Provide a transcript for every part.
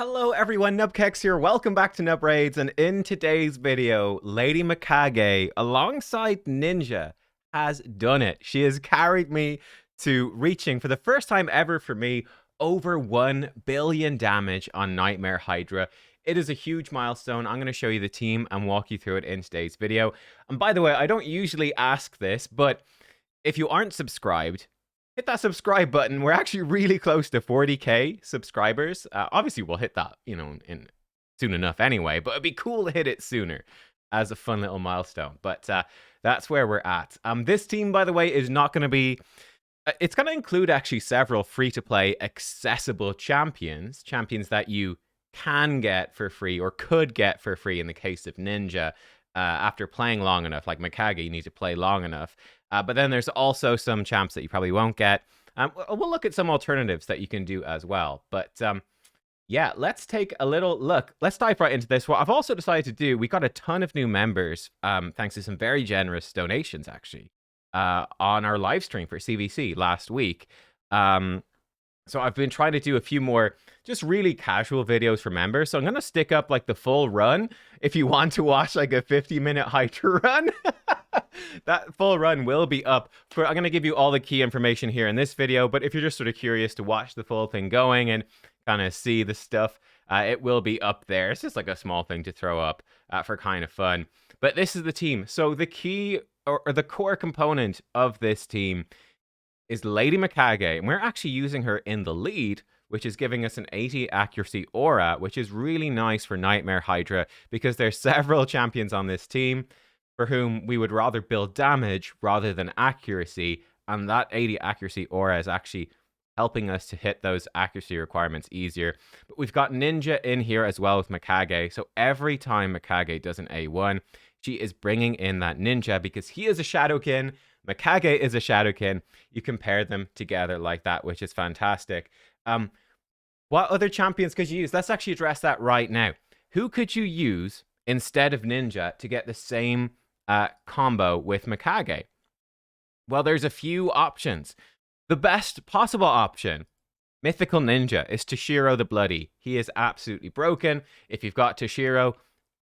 Hello everyone, nubkeks here. Welcome back to Nub Raids, and in today's video, Lady Mikage, alongside Ninja, has done it. She has carried me to reaching, for the first time ever for me, over 1 billion damage on Nightmare Hydra. It is a huge milestone. I'm going to show you the team and walk you through it in today's video. And by the way, I don't usually ask this, but if you aren't subscribed, hit that subscribe button. We're actually really close to 40k subscribers. Obviously, we'll hit that, in soon enough anyway, but it'd be cool to hit it sooner as a fun little milestone. But that's where we're at. This team, by the way, is not going to be... it's going to include actually several free-to-play accessible champions that you can get for free or could get for free in the case of Ninja. After playing long enough, like Mikage, you need to play long enough. But then there's also some champs that you probably won't get. We'll look at some alternatives that you can do as well. But yeah, let's take a little look. Let's dive right into this. What I've also decided to do, we got a ton of new members, thanks to some very generous donations, actually, on our live stream for CVC last week. So I've been trying to do a few more just really casual videos for members. So I'm going to stick up like the full run. If you want to watch like a 50-minute Hydra run, that full run will be up. I'm going to give you all the key information here in this video. But if you're just sort of curious to watch the full thing going and kind of see the stuff, it will be up there. It's just like a small thing to throw up for kind of fun. But this is the team. So the key or the core component of this team is Lady Mikage, and we're actually using her in the lead, which is giving us an 80 accuracy aura, which is really nice for Nightmare Hydra, because there's several champions on this team for whom we would rather build damage rather than accuracy, and that 80 accuracy aura is actually helping us to hit those accuracy requirements easier. But we've got Ninja in here as well with Mikage, so every time Mikage does an A1, she is bringing in that Ninja because he is a Shadowkin, Mikage is a Shadowkin. You compare them together like that, which is fantastic. What other champions could you use? Let's actually address that right now. Who could you use instead of Ninja to get the same combo with Mikage? Well, there's a few options. The best possible option, Mythical Ninja, is Toshiro the Bloody. He is absolutely broken. If you've got Toshiro,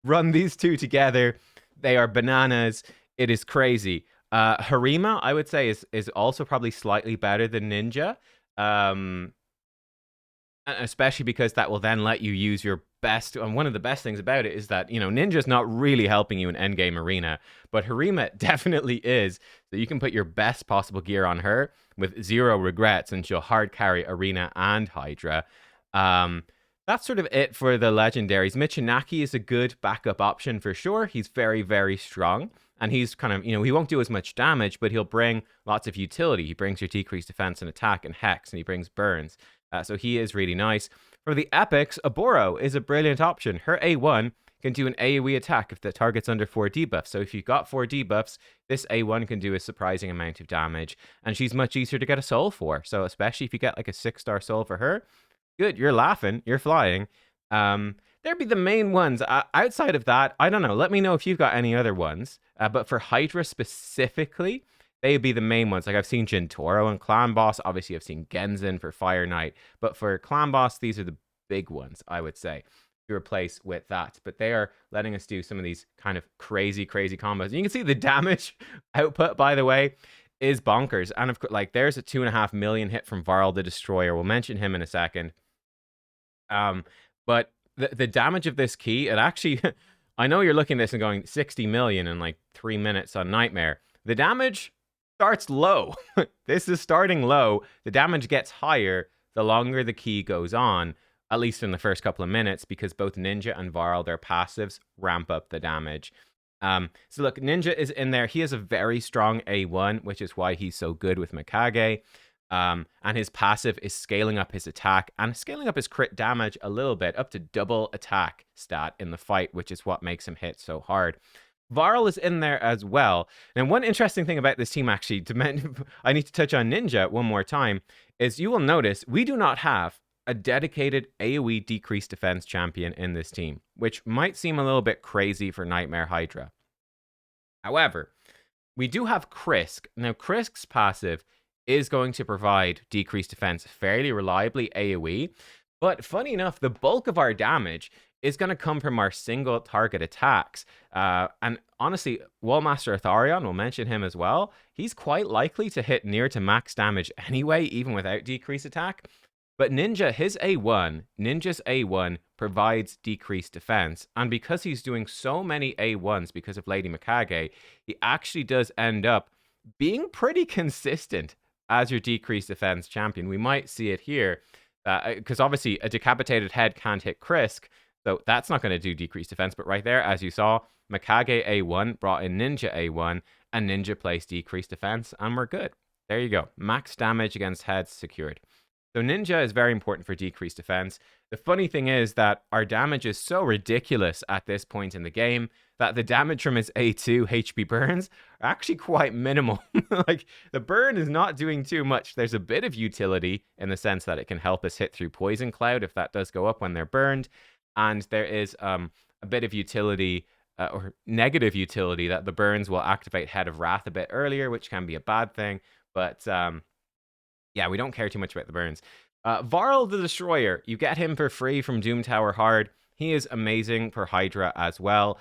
run these two together. They are bananas. It is crazy. Harima, I would say, is also probably slightly better than Ninja. Especially because that will then let you use your best. And one of the best things about it is that, Ninja's not really helping you in endgame arena, but Harima definitely is. So you can put your best possible gear on her with zero regrets, and she'll hard carry arena and Hydra. That's sort of it for the legendaries. Michinaki is a good backup option for sure. He's very, very strong. And he's kind of, he won't do as much damage, but he'll bring lots of utility. He brings your decreased defense and attack and hex, and he brings burns. So he is really nice. For the epics, Oboro is a brilliant option. Her A1 can do an AoE attack if the target's under 4 debuffs. So if you've got 4 debuffs, this A1 can do a surprising amount of damage. And she's much easier to get a soul for. So especially if you get like a 6-star soul for her, good, you're laughing, you're flying. There'd be the main ones. Outside of that, I don't know. Let me know if you've got any other ones. But for Hydra specifically, they'd be the main ones. Like I've seen Jintoro and Clan Boss. Obviously, I've seen Genzin for Fire Knight. But for Clan Boss, these are the big ones, I would say, to replace with that. But they are letting us do some of these kind of crazy, crazy combos. And you can see the damage output, by the way, is bonkers. And of course, like there's a 2.5 million hit from Varl the Destroyer. We'll mention him in a second. But the damage of this key, it actually, I know you're looking at this and going 60 million in like 3 minutes on Nightmare. The damage starts low. This is starting low. The damage gets higher the longer the key goes on, at least in the first couple of minutes, because both Ninja and Varl, their passives, ramp up the damage. So look, Ninja is in there. He has a very strong A1, which is why he's so good with Mikage. And his passive is scaling up his attack and scaling up his crit damage a little bit, up to double attack stat in the fight, which is what makes him hit so hard. Varl is in there as well. And one interesting thing about this team, actually, I need to touch on Ninja one more time, is you will notice we do not have a dedicated AoE decreased defense champion in this team, which might seem a little bit crazy for Nightmare Hydra. However, we do have Krisk. Now, Krisk's passive is going to provide decreased defense fairly reliably AoE, But funny enough, the bulk of our damage is going to come from our single target attacks. And honestly, Wallmaster Atharion, we'll mention him as well. He's quite likely to hit near to max damage anyway, even without decreased attack. But Ninja's A1 provides decreased defense. And because he's doing so many A1s because of Lady Mikage, he actually does end up being pretty consistent as your decreased defense champion. We might see it here because obviously a decapitated head can't hit Krisk, so that's not going to do decreased defense. But right there, as you saw, Mikage A1 brought in Ninja A1, and Ninja placed decreased defense, and we're good. There you go. Max damage against heads secured. So Ninja is very important for decreased defense. The funny thing is that our damage is so ridiculous at this point in the game that the damage from his A2 HP burns are actually quite minimal. Like, the burn is not doing too much. There's a bit of utility in the sense that it can help us hit through Poison Cloud if that does go up when they're burned. And there is a bit of utility or negative utility that the burns will activate Head of Wrath a bit earlier, which can be a bad thing. But yeah, we don't care too much about the burns. Varl the Destroyer, you get him for free from Doom Tower Hard. He is amazing for Hydra as well.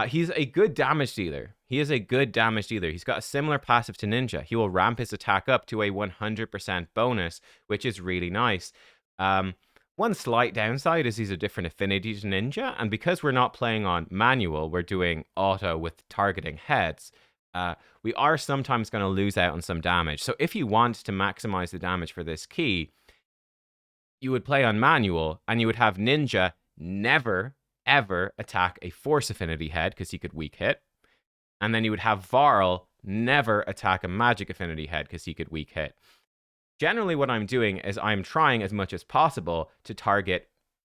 He's a good damage dealer. He's got a similar passive to Ninja. He will ramp his attack up to a 100% bonus, which is really nice. One slight downside is he's a different affinity to Ninja, and because we're not playing on manual, we're doing auto with targeting heads. We are sometimes going to lose out on some damage. So if you want to maximize the damage for this key, you would play on manual, and you would have Ninja never, ever attack a Force Affinity head, because he could weak hit. And then you would have Varl never attack a Magic Affinity head, because he could weak hit. Generally, what I'm doing is I'm trying as much as possible to target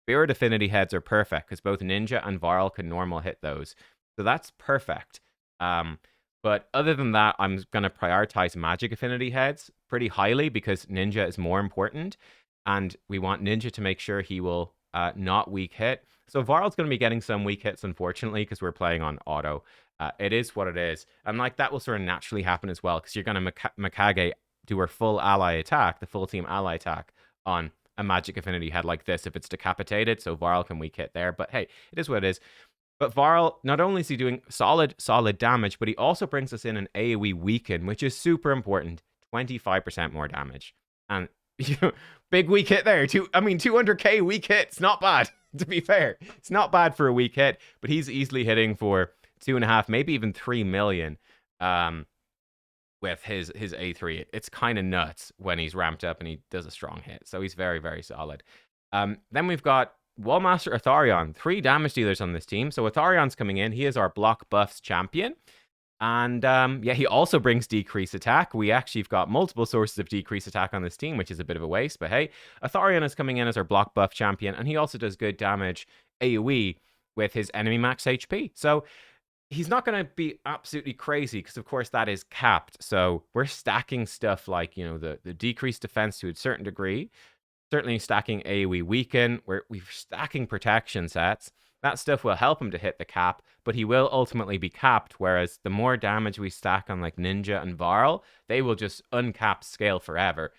Spirit Affinity heads are perfect, because both Ninja and Varl can normal hit those. So that's perfect. But other than that, I'm going to prioritize Magic Affinity heads pretty highly because Ninja is more important. And we want Ninja to make sure he will not weak hit. So Varl's going to be getting some weak hits, unfortunately, because we're playing on auto. It is what it is. And like that will sort of naturally happen as well, because you're going to Mikage do her full ally attack, the full team ally attack on a Magic Affinity head like this if it's decapitated. So Varl can weak hit there. But hey, it is what it is. But Varl, not only is he doing solid damage, but he also brings us in an AoE weaken, which is super important. 25% more damage. And big weak hit there. 200k weak hit. It's not bad, to be fair. It's not bad for a weak hit, but he's easily hitting for 2.5, maybe even 3 million with his A3. It's kind of nuts when he's ramped up and he does a strong hit. So he's very, very solid. Then we've got Wallmaster Atharion, 3 damage dealers on this team. So Atharion's coming in. He is our block buffs champion. And yeah, he also brings decreased attack. We actually have got multiple sources of decreased attack on this team, which is a bit of a waste. But hey, Atharion is coming in as our block buff champion. And he also does good damage AoE with his enemy max HP. So he's not going to be absolutely crazy because, of course, that is capped. So we're stacking stuff like, the decreased defense to a certain degree. Certainly stacking AoE weaken. We're stacking protection sets. That stuff will help him to hit the cap, but he will ultimately be capped, whereas the more damage we stack on like Ninja and Varl, they will just uncap scale forever,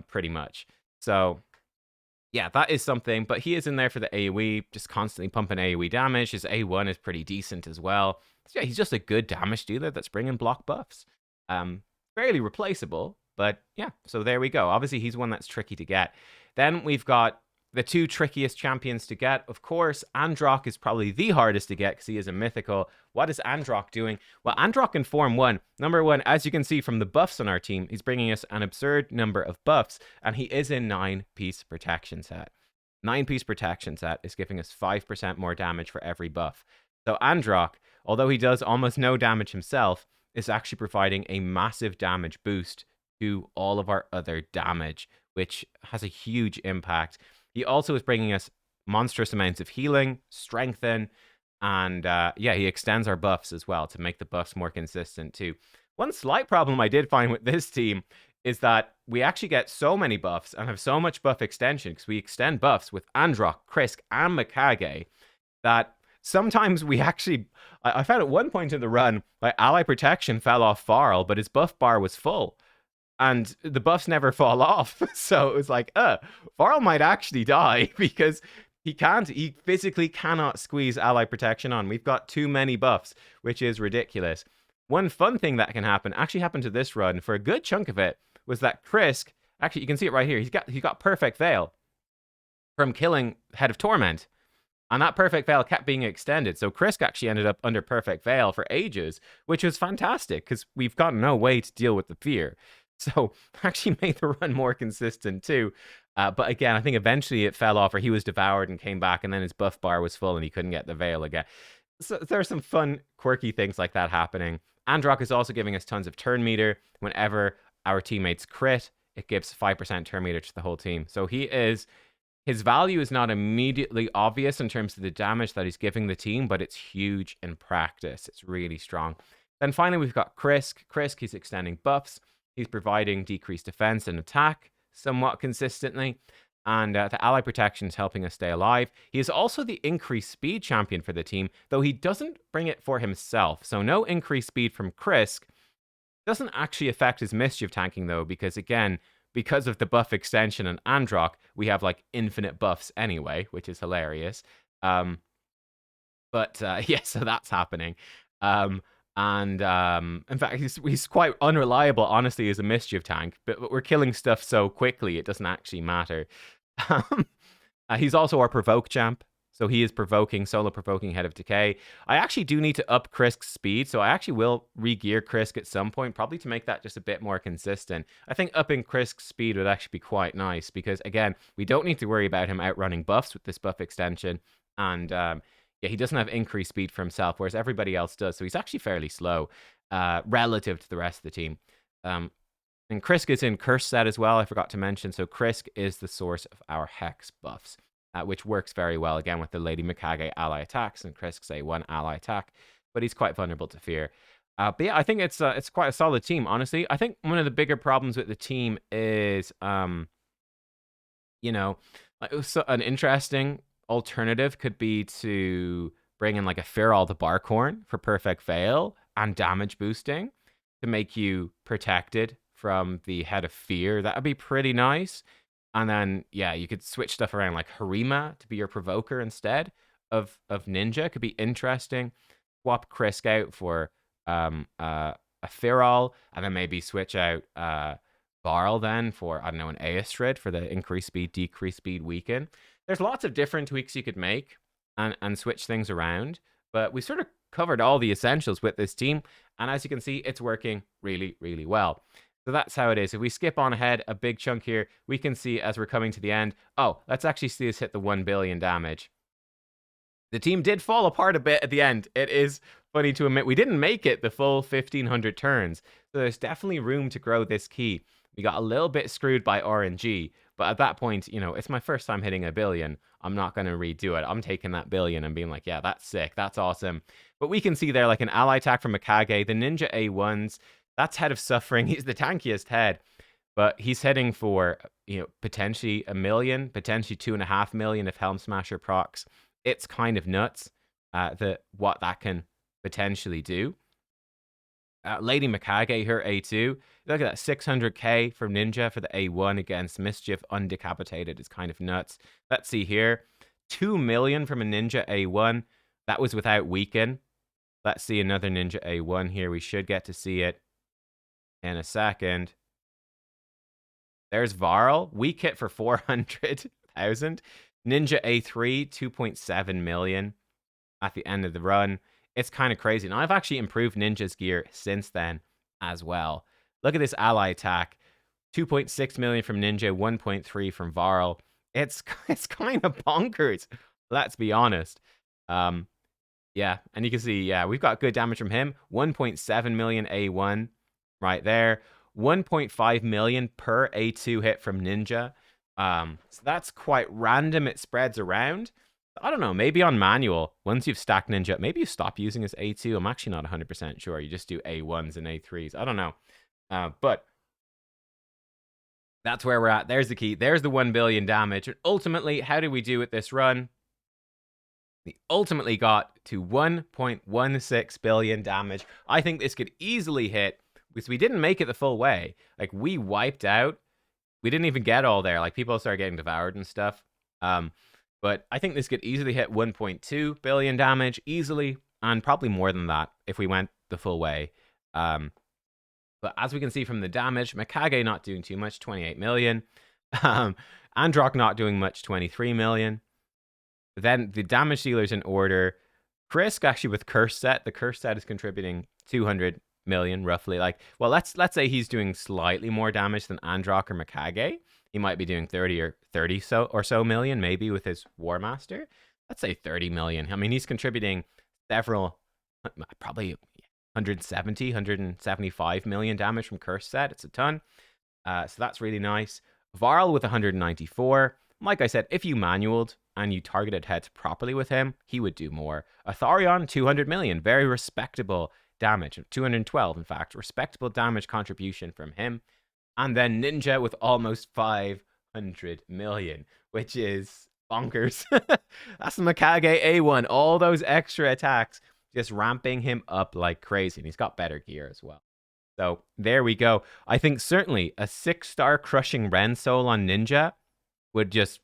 pretty much. So yeah, that is something, but he is in there for the AoE, just constantly pumping AoE damage. His A1 is pretty decent as well. So yeah, he's just a good damage dealer that's bringing block buffs. Fairly replaceable, but yeah, so there we go. Obviously, he's one that's tricky to get. Then we've got the 2 trickiest champions to get. Of course, Androck is probably the hardest to get because he is a mythical. What is Androck doing? Well, Androck in Form 1, number 1, as you can see from the buffs on our team, he's bringing us an absurd number of buffs, and he is a 9-piece protection set. 9-piece protection set is giving us 5% more damage for every buff. So Androck, although he does almost no damage himself, is actually providing a massive damage boost to all of our other damage, which has a huge impact. He also is bringing us monstrous amounts of healing, strengthen, and yeah, he extends our buffs as well to make the buffs more consistent too. One slight problem I did find with this team is that we actually get so many buffs and have so much buff extension because we extend buffs with Androck, Krisk, and Mikage that sometimes we actually... I found at one point in the run, like ally protection fell off Varl, but his buff bar was full. and the buffs never fall off. So it was like, Varl might actually die because he physically cannot squeeze ally protection on. We've got too many buffs, which is ridiculous. One fun thing that can happen actually happened to this run for a good chunk of it was that Krisk, actually you can see it right here, he got perfect veil from killing Head of Torment. And that perfect veil kept being extended. So Krisk actually ended up under perfect veil for ages, which was fantastic because we've got no way to deal with the fear. So actually made the run more consistent too. But again, I think eventually it fell off or he was devoured and came back and then his buff bar was full and he couldn't get the veil again. So there are some fun, quirky things like that happening. Androck is also giving us tons of turn meter. Whenever our teammates crit, it gives 5% turn meter to the whole team. So his value is not immediately obvious in terms of the damage that he's giving the team, but it's huge in practice. It's really strong. Then finally, we've got Krisk. Krisk, he's extending buffs. He's providing decreased defense and attack somewhat consistently. And the ally protection is helping us stay alive. He is also the increased speed champion for the team, though he doesn't bring it for himself. So no increased speed from Krisk. Doesn't actually affect his mischief tanking, though, because again, because of the buff extension and Androck, we have like infinite buffs anyway, which is hilarious. Yeah, so that's happening. In fact, he's quite unreliable, honestly, as a mischief tank, but we're killing stuff so quickly, it doesn't actually matter. He's also our provoke champ. So he is solo provoking Head of Decay. I actually do need to up Krisk's speed, so I actually will re-gear Krisk at some point, probably to make that just a bit more consistent. I think upping Krisk's speed would actually be quite nice, because again, we don't need to worry about him outrunning buffs with this buff extension, and yeah, he doesn't have increased speed for himself, whereas everybody else does, so he's actually fairly slow relative to the rest of the team. And Krisk is in Curse set as well, I forgot to mention, so Krisk is the source of our Hex buffs. Which works very well, again, with the Lady Mikage ally attacks and Krisk's A1 ally attack, but he's quite vulnerable to fear. But yeah, I think it's quite a solid team, honestly. I think one of the bigger problems with the team is, you know, an interesting alternative could be to bring in like a Feral the Barkhorn for perfect veil and damage boosting to make you protected from the Head of Fear. That would be pretty nice. And then, yeah, you could switch stuff around, like Harima to be your provoker instead of Ninja. Could be interesting. Swap Krisk out for a Feral, and then maybe switch out Varl then for, I don't know, an Aestrid for the increased speed, decreased speed, weaken. There's lots of different tweaks you could make and switch things around, but we sort of covered all the essentials with this team, and as you can see, it's working really, really well. So that's how it is. If we skip on ahead a big chunk here, we can see as we're coming to the end, oh, let's actually see us hit the 1 billion damage. The team did fall apart a bit at the end. It is funny to admit we didn't make it the full 1,500 turns. So there's definitely room to grow this key. We got a little bit screwed by RNG, but at that point, you know, it's my first time hitting 1 billion. I'm not going to redo it. I'm taking that billion and being like, yeah, that's sick. That's awesome. But we can see there like an ally attack from Mikage, the Ninja A1s. That's Head of Suffering. He's the tankiest head, but he's heading for, you know, potentially 1 million, potentially 2.5 million if Helm Smasher procs. It's kind of nuts what that can potentially do. Lady Mikage, her A2. Look at that, 600k from Ninja for the A1 against Mischief undecapitated is kind of nuts. Let's see here. 2 million from a Ninja A1. That was without weaken. Let's see another Ninja A1 here. We should get to see it in a second. There's Varl. Weak hit for 400,000. Ninja A3, 2.7 million at the end of the run. It's kind of crazy. And I've actually improved Ninja's gear since then as well. Look at this ally attack. 2.6 million from Ninja, 1.3 from Varl. It's kind of bonkers. Let's be honest. Yeah, and you can see, yeah, we've got good damage from him. 1.7 million A1 right there. 1.5 million per A2 hit from Ninja. So that's quite random. It spreads around. I don't know, maybe on manual, once you've stacked Ninja, maybe you stop using his A2. I'm actually not 100% sure. You just do A1s and A3s. I don't know. But that's where we're at. There's the key. There's the 1 billion damage. And ultimately, how did we do with this run? We ultimately got to 1.16 billion damage. I think this could easily hit we didn't make it the full way. Like, we wiped out. We didn't even get all there. Like, people started getting devoured and stuff. But I think this could easily hit 1.2 billion damage easily, and probably more than that if we went the full way. But as we can see from the damage, Mikage not doing too much, 28 million. Androck not doing much, 23 million. Then the damage dealers in order. Krisk actually with curse set. The curse set is contributing 200 million roughly. Like, well, let's say he's doing slightly more damage than Androck or Mikage. He might be doing 30 or so million maybe with his War Master. Let's say 30 million. I mean, he's contributing several, probably 170, 175 million damage from curse set. It's a ton. So that's really nice. Varl with 194. Like I said, if you manualed and you targeted heads properly with him, he would do more. Atharion, 200 million. Very respectable damage. 212, in fact. Respectable damage contribution from him. And then Ninja with almost 500 million, which is bonkers. That's the Mikage A1. All those extra attacks just ramping him up like crazy. And he's got better gear as well. So there we go. I think certainly a 6-star crushing Ren Soul on Ninja would just,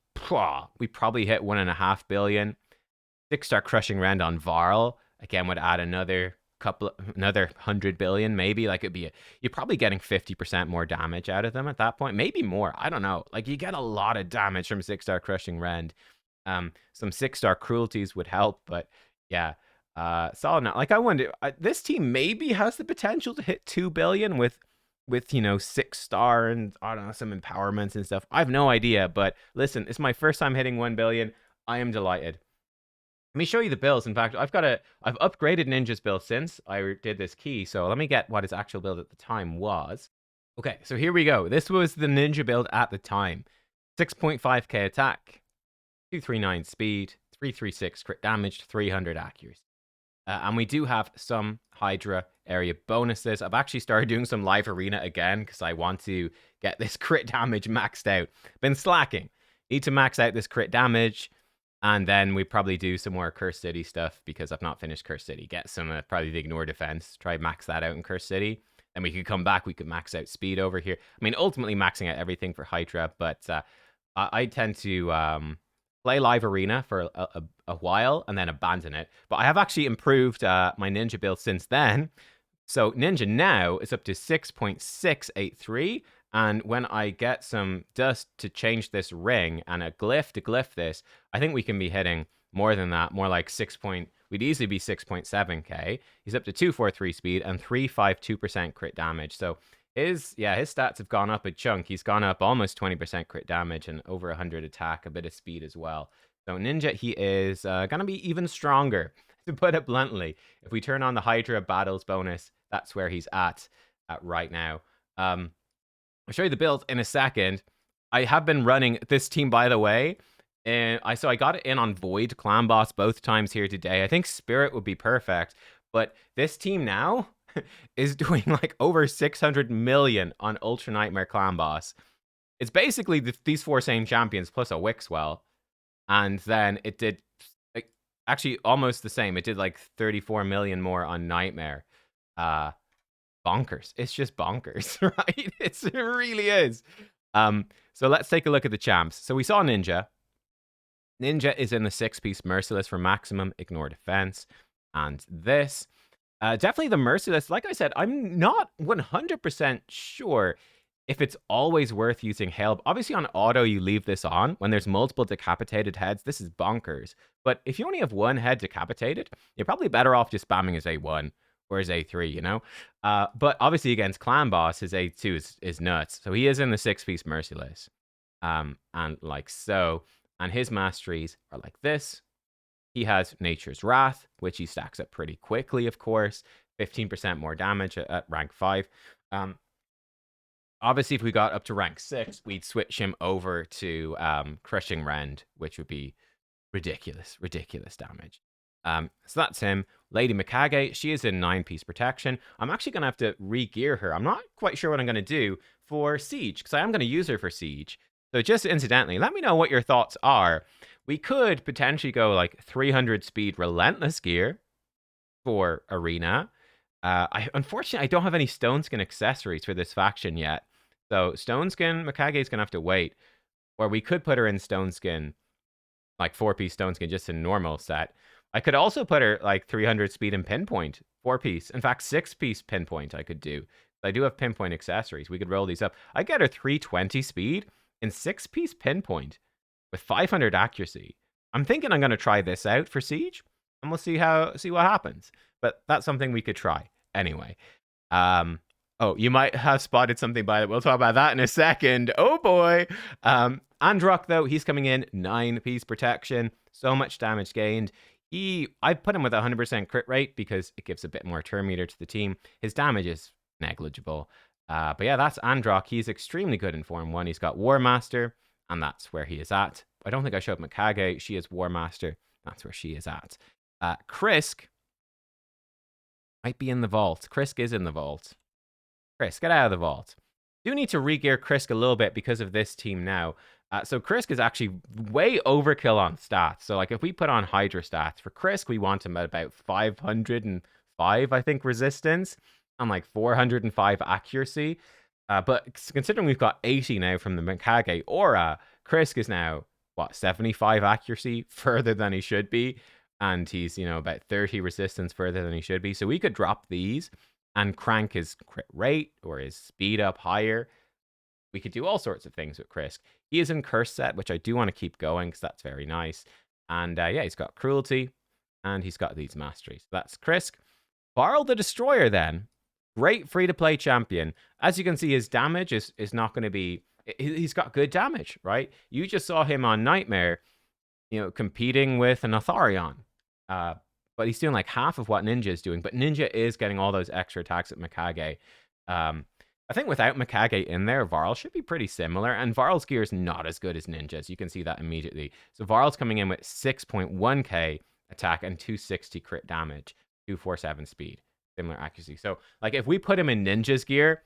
we probably hit 1.5 billion. 6-star crushing Ren on Varl, again, would add another 100 billion, maybe. Like, you're probably getting 50% more damage out of them at that point. Maybe more. I don't know. Like, you get a lot of damage from 6-star crushing Ren. Some 6-star cruelties would help, but yeah. Solid now. Like, I wonder, this team maybe has the potential to hit 2 billion with 6-star and, I don't know, some empowerments and stuff. I have no idea, but listen, it's my first time hitting 1 billion. I am delighted. Let me show you the builds. In fact, I've upgraded Ninja's build since I did this key, so let me get what his actual build at the time was. Okay, so here we go. This was the Ninja build at the time. 6.5k attack, 239 speed, 336 crit damage, 300 accuracy. And we do have some Hydra area bonuses. I've actually started doing some live arena again because I want to get this crit damage maxed out. Been slacking. Need to max out this crit damage. And then we probably do some more Curse City stuff because I've not finished Curse City. Get some, probably the Ignore Defense. Try max that out in Curse City. Then we could come back. We could max out speed over here. I mean, ultimately maxing out everything for Hydra. But I tend to play live arena for a while and then abandon it. But I have actually improved my Ninja build since then. So Ninja now is up to 6.683. And when I get some dust to change this ring and a glyph to glyph this, I think we can be hitting more than that. More like we'd easily be 6.7k. He's up to 243 speed and 352% crit damage. So his stats have gone up a chunk. He's gone up almost 20% crit damage and over 100 attack, a bit of speed as well. So Ninja, he is going to be even stronger, to put it bluntly. If we turn on the Hydra battles bonus, that's where he's at right now. I'll show you the build in a second. I have been running this team, by the way. And I got it in on Void Clan Boss both times here today. I think Spirit would be perfect. But this team now is doing like over 600 million on Ultra Nightmare Clan Boss. It's basically these 4 same champions plus a Wixwell. And then it did actually almost the same. It did like 34 million more on Nightmare. Bonkers. It's just bonkers, right? It really is. So let's take a look at the champs. So we saw Ninja. Ninja is in the 6-piece Merciless for maximum ignore defense. And this, definitely the Merciless. Like I said, I'm not 100% sure if it's always worth using Hail. Obviously on auto, you leave this on. When there's multiple decapitated heads, this is bonkers. But if you only have one head decapitated, you're probably better off just spamming his A1 or his A3, you know? But obviously against Clan Boss, his A2 is nuts. So he is in the 6-piece Merciless. And like so. And his masteries are like this. He has Nature's Wrath, which he stacks up pretty quickly, of course. 15% more damage at rank 5. Obviously, if we got up to rank 6, we'd switch him over to Crushing Rend, which would be ridiculous damage. So that's him. Lady Mikage, she is in 9-piece protection. I'm actually going to have to re-gear her. I'm not quite sure what I'm going to do for Siege, because I am going to use her for Siege. So just incidentally, let me know what your thoughts are. We could potentially go like 300 speed Relentless gear for Arena. Unfortunately, I don't have any Stone Skin accessories for this faction yet. So Stone Skin, Mikage's gonna have to wait. Or we could put her in Stone Skin, like 4-piece Stone Skin, just in normal set. I could also put her like 300 speed and pinpoint, 4-piece. In fact, 6-piece pinpoint I could do. I do have pinpoint accessories. We could roll these up. I get her 320 speed and 6-piece pinpoint with 500 accuracy. I'm thinking I'm gonna try this out for Siege, and we'll see what happens. But that's something we could try anyway. Oh, you might have spotted something by it. We'll talk about that in a second. Oh boy. Androck, though, he's coming in 9-piece protection, so much damage gained. I put him with 100% crit rate because it gives a bit more turn meter to the team. His damage is negligible. But yeah, that's Androck. He's extremely good in Form 1. He's got War Master, and that's where he is at. I don't think I showed Mikage. She is War Master. That's where she is at. Krisk might be in the vault. Krisk is in the vault. Krisk, get out of the vault. Do need to re-gear Krisk a little bit because of this team now. So Krisk is actually way overkill on stats. So like if we put on Hydra stats for Krisk, we want him at about 505, I think, resistance and like 405 accuracy. But considering we've got 80 now from the Mikage aura, Krisk is now, what, 75 accuracy further than he should be. And he's, about 30 resistance further than he should be. So we could drop these and crank his crit rate or his speed up higher. We could do all sorts of things with Krisk. He is in Curse set, which I do want to keep going because that's very nice. And yeah, he's got Cruelty and he's got these Masteries. So that's Krisk. Varl the Destroyer then. Great free-to-play champion. As you can see, his damage is not going to be... He's got good damage, right? You just saw him on Nightmare, competing with an Atharion. But he's doing like half of what Ninja is doing. But Ninja is getting all those extra attacks at Mikage. I think without Mikage in there, Varl should be pretty similar. And Varl's gear is not as good as Ninja's. You can see that immediately. So Varl's coming in with 6.1k attack and 260 crit damage, 247 speed, similar accuracy. So like if we put him in Ninja's gear,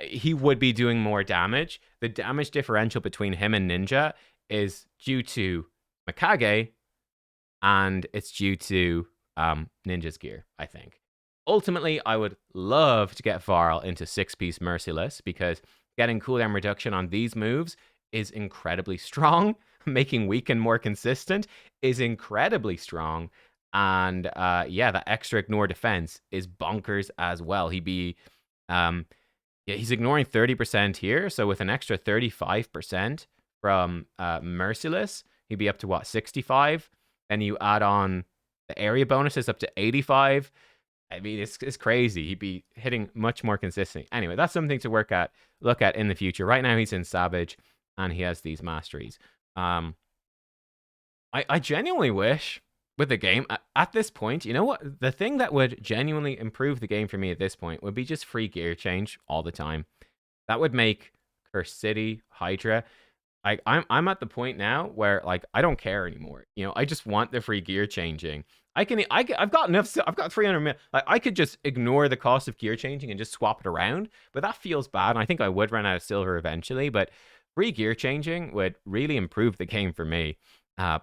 he would be doing more damage. The damage differential between him and Ninja is due to Mikage, and it's due to Ninja's gear, I think. Ultimately, I would love to get Varl into 6-piece Merciless because getting cooldown reduction on these moves is incredibly strong. Making Weaken more consistent is incredibly strong. And yeah, that extra ignore defense is bonkers as well. He's ignoring 30% here. So with an extra 35% from Merciless, he'd be up to what, 65? Then you add on the area bonuses up to 85. I mean, it's crazy. He'd be hitting much more consistently. Anyway, that's something to look at in the future. Right now, he's in Savage, and he has these masteries. I genuinely wish with the game at this point, you know what? The thing that would genuinely improve the game for me at this point would be just free gear change all the time. That would make Curse City, Hydra. I'm at the point now where like I don't care anymore. I just want the free gear changing. I've got enough. I've got 300 minutes. Like, I could just ignore the cost of gear changing and just swap it around, but that feels bad. And I think I would run out of silver eventually. But free gear changing would really improve the game for me.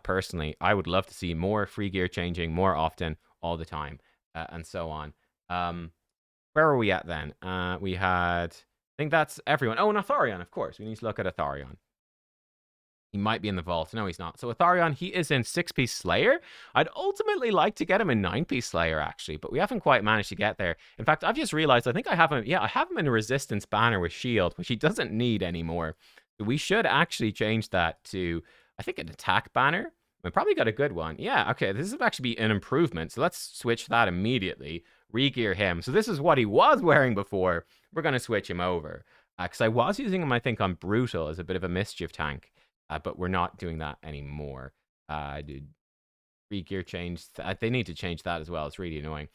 Personally, I would love to see more free gear changing more often, all the time, and so on. Where were we at then? We had. I think that's everyone. Oh, and Atharion, of course. We need to look at Atharion. He might be in the vault. No, he's not. So Atharion, he is in 6-piece Slayer. I'd ultimately like to get him in 9-piece Slayer, actually, but we haven't quite managed to get there. In fact, I've just realized I think I have him. Yeah, I have him in a Resistance banner with Shield, which he doesn't need anymore. So we should actually change that to, I think, an attack banner. We probably got a good one. Yeah, okay, this would actually be an improvement. So let's switch that immediately. Regear him. So this is what he was wearing before. We're going to switch him over. Because I was using him, I think, on Brutal as a bit of a mischief tank. But we're not doing that anymore. Free gear change. They need to change that as well. It's really annoying.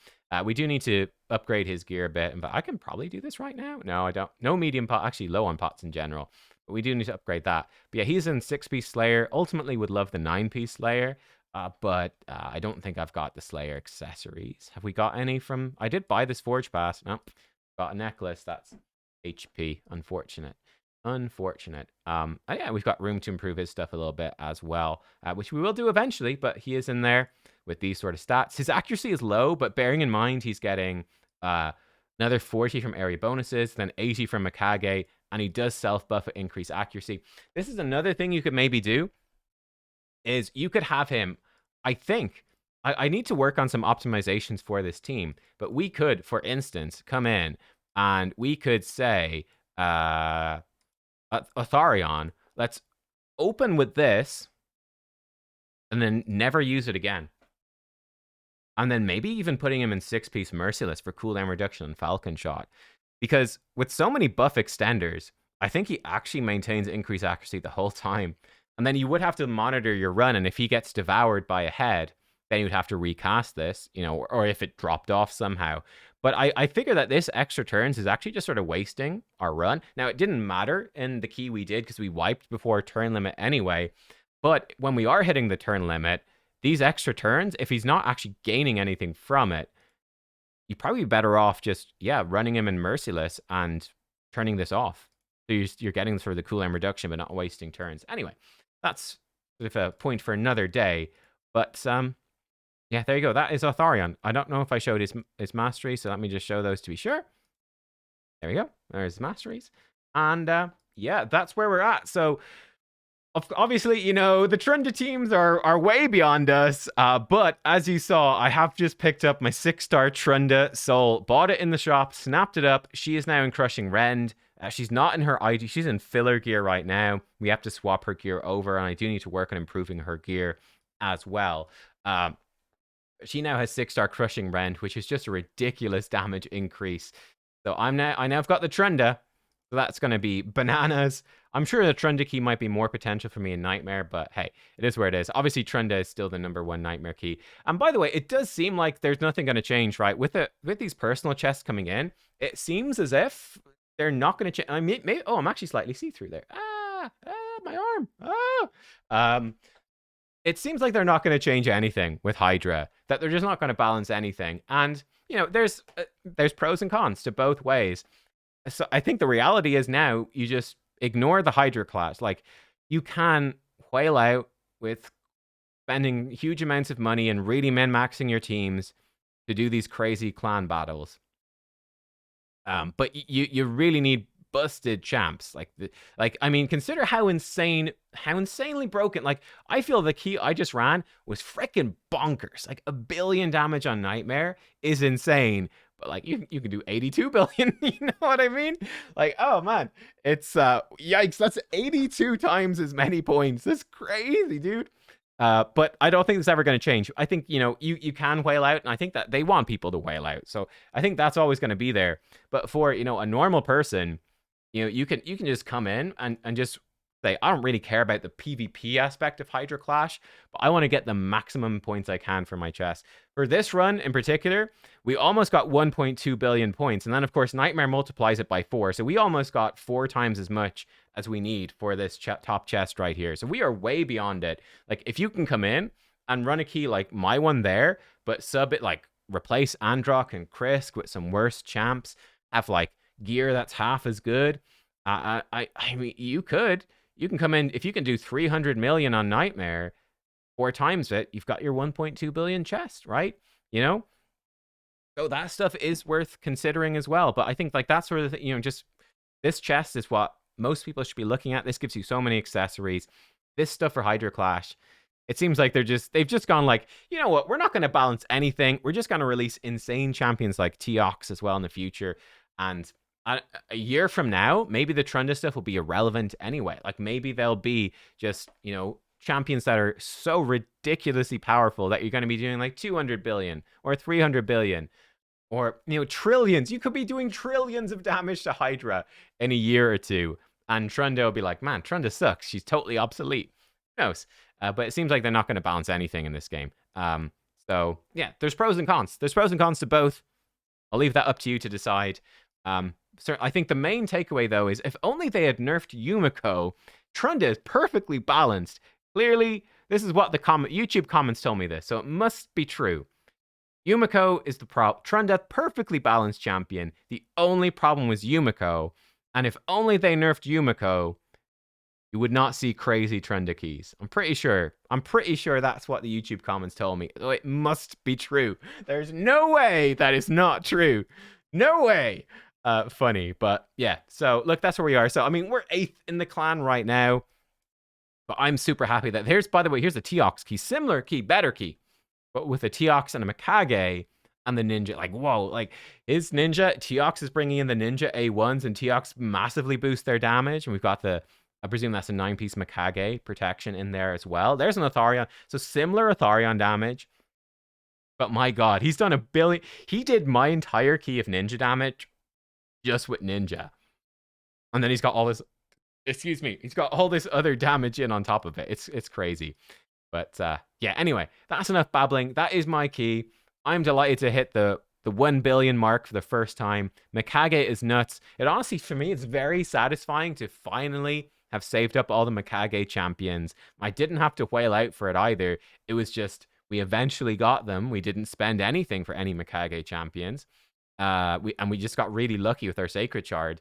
We do need to upgrade his gear a bit. But I can probably do this right now. No, I don't. No medium pot. Actually, low on pots in general. But we do need to upgrade that. But yeah, he's in 6-piece Slayer. Ultimately, would love the 9-piece Slayer. But I don't think I've got the Slayer accessories. Have we got any from... I did buy this Forge Pass. Nope. Got a necklace. That's HP. Unfortunate. Yeah, we've got room to improve his stuff a little bit as well, which we will do eventually, but he is in there with these sort of stats. His accuracy is low, but bearing in mind he's getting another 40 from area bonuses, then 80 from Mikage, and he does self-buff at increased accuracy. This is another thing you could maybe do, is you could have him, I think, I need to work on some optimizations for this team, but we could, for instance, come in and we could say, Atharion, let's open with this, and then never use it again. And then maybe even putting him in 6-piece Merciless for cooldown reduction and Falcon Shot. Because with so many buff extenders, I think he actually maintains increased accuracy the whole time. And then you would have to monitor your run, and if he gets devoured by a head, then you'd have to recast this, you know, or if it dropped off somehow. But I figure that this extra turns is actually just sort of wasting our run. Now, it didn't matter in the key we did because we wiped before turn limit anyway. But when we are hitting the turn limit, these extra turns, if he's not actually gaining anything from it, you'd probably be better off just, yeah, running him in Merciless and turning this off. So you're getting sort of the cooldown reduction, but not wasting turns. Anyway, that's sort of a point for another day. But, yeah, there you go. That is Atharion. I don't know if I showed his mastery, so let me just show those to be sure. There we go. There's masteries. And, yeah, that's where we're at. So, obviously, you know, the Trunda teams are way beyond us, but as you saw, I have just picked up my 6-star Trunda Soul, bought it in the shop, snapped it up. She is now in Crushing Rend. She's not in her ID. She's in filler gear right now. We have to swap her gear over, and I do need to work on improving her gear as well. She now has 6-star Crushing Rend, which is just a ridiculous damage increase. So I now have got the Trunda. So that's going to be bananas. I'm sure the Trunda key might be more potential for me in Nightmare, but hey, it is where it is. Obviously, Trunda is still the #1 Nightmare key. And by the way, it does seem like there's nothing going to change, right? With these personal chests coming in, it seems as if they're not going to change. I mean, maybe, oh, I'm actually slightly see-through there. My arm. It seems like they're not going to change anything with Hydra, that they're just not going to balance anything. And, you know, there's pros and cons to both ways. So I think the reality is now you just ignore the Hydra class. Like, you can whale out with spending huge amounts of money and really min-maxing your teams to do these crazy clan battles. But you really need busted champs. Like I mean, consider how insanely broken. Like, I feel the key I just ran was freaking bonkers. Like, 1 billion damage on Nightmare is insane. But like, you can do 82 billion, you know what I mean? Like, oh man, it's yikes, that's 82 times as many points. That's crazy, dude. But I don't think it's ever going to change. I think, you know, you can whale out, and I think that they want people to whale out. So I think that's always going to be there. But for, you know, a normal person, you know, you can just come in and just say, I don't really care about the PvP aspect of Hydra Clash, but I want to get the maximum points I can for my chest. For this run in particular, we almost got 1.2 billion points. And then, of course, Nightmare multiplies it by 4. So we almost got 4 times as much as we need for this top chest right here. So we are way beyond it. Like, if you can come in and run a key like my one there, but sub it, like, replace Androck and Krisk with some worse champs, have, like, gear that's half as good. I mean, you can come in, if you can do 300 million on Nightmare, 4 times it, you've got your 1.2 billion chest, right? You know? So that stuff is worth considering as well. But I think, like, that sort of thing, you know, just this chest is what most people should be looking at. This gives you so many accessories. This stuff for Hydra Clash, it seems like they've just gone like, you know what, we're not going to balance anything. We're just going to release insane champions like Teox as well in the future. And a year from now, maybe the Trunda stuff will be irrelevant anyway. Like, maybe they'll be just, you know, champions that are so ridiculously powerful that you're going to be doing like 200 billion or 300 billion or, you know, trillions. You could be doing trillions of damage to Hydra in a year or two. And Trunda will be like, man, Trunda sucks. She's totally obsolete. Who knows? But it seems like they're not going to balance anything in this game. So, yeah, there's pros and cons. There's pros and cons to both. I'll leave that up to you to decide. So I think the main takeaway, though, is if only they had nerfed Yumiko, Trunda is perfectly balanced. Clearly, this is what the YouTube comments told me this, so it must be true. Yumiko is the problem. Trunda, perfectly balanced champion. The only problem was Yumiko. And if only they nerfed Yumiko, you would not see crazy Trunda keys. I'm pretty sure. I'm pretty sure that's what the YouTube comments told me. Oh, it must be true. There's no way that is not true. No way. Funny, but yeah. So look, that's where we are. So I mean, we're 8th in the clan right now, but I'm super happy that by the way, here's a Teox key, similar key, better key, but with a Teox and a Mikage and the Ninja. Like, whoa, like is Ninja, Teox is bringing in the Ninja A1s, and Teox massively boost their damage. And we've got I presume that's a 9-piece Mikage protection in there as well. There's an Atharion. So similar Atharion damage. But my god, he's done a billion. He did my entire key of Ninja damage just with Ninja. And then he's got all this, excuse me, he's got all this other damage in on top of it. It's crazy. But yeah, anyway, that's enough babbling. That is my key. I'm delighted to hit the 1 billion mark for the first time. Mikage is nuts. It honestly, for me, it's very satisfying to finally have saved up all the Mikage champions. I didn't have to whale out for it either. It was just, we eventually got them. We didn't spend anything for any Mikage champions. We just got really lucky with our Sacred Shard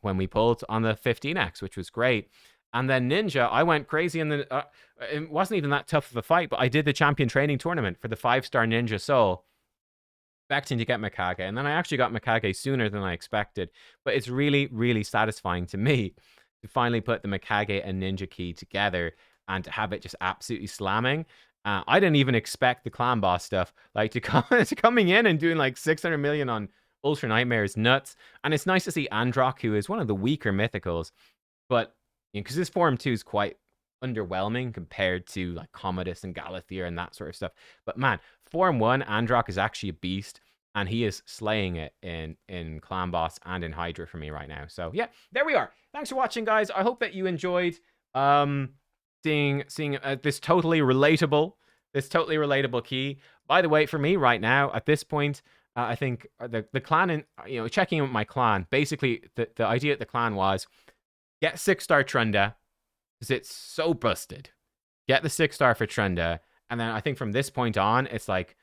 when we pulled on the 15x, which was great. And then Ninja, I went crazy in the... it wasn't even that tough of a fight, but I did the champion training tournament for the 5-star Ninja Soul, expecting to get Mikage. And then I actually got Mikage sooner than I expected. But it's really, really satisfying to me to finally put the Mikage and Ninja key together and to have it just absolutely slamming. I didn't even expect the clan boss stuff. Like, coming in and doing like 600 million on Ultra Nightmare is nuts. And it's nice to see Androck, who is one of the weaker mythicals. But... because this Form 2 is quite underwhelming compared to like Commodus and Galathea and that sort of stuff. But man, Form 1, Androck is actually a beast, and he is slaying it in Clan Boss and in Hydra for me right now. So yeah, there we are. Thanks for watching, guys. I hope that you enjoyed seeing this totally relatable key. By the way, for me right now, at this point, I think the clan, checking in with my clan, basically the idea at the clan was, get 6-star Trunda, because it's so busted. Get the 6-star for Trunda, and then I think from this point on, it's like,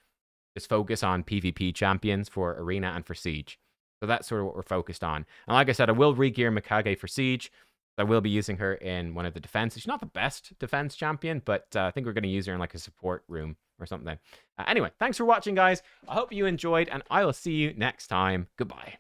just focus on PvP champions for Arena and for Siege. So that's sort of what we're focused on. And like I said, I will re-gear Mikage for Siege. I will be using her in one of the defense. She's not the best defense champion, but I think we're going to use her in like a support room or something. Anyway, thanks for watching, guys. I hope you enjoyed, and I will see you next time. Goodbye.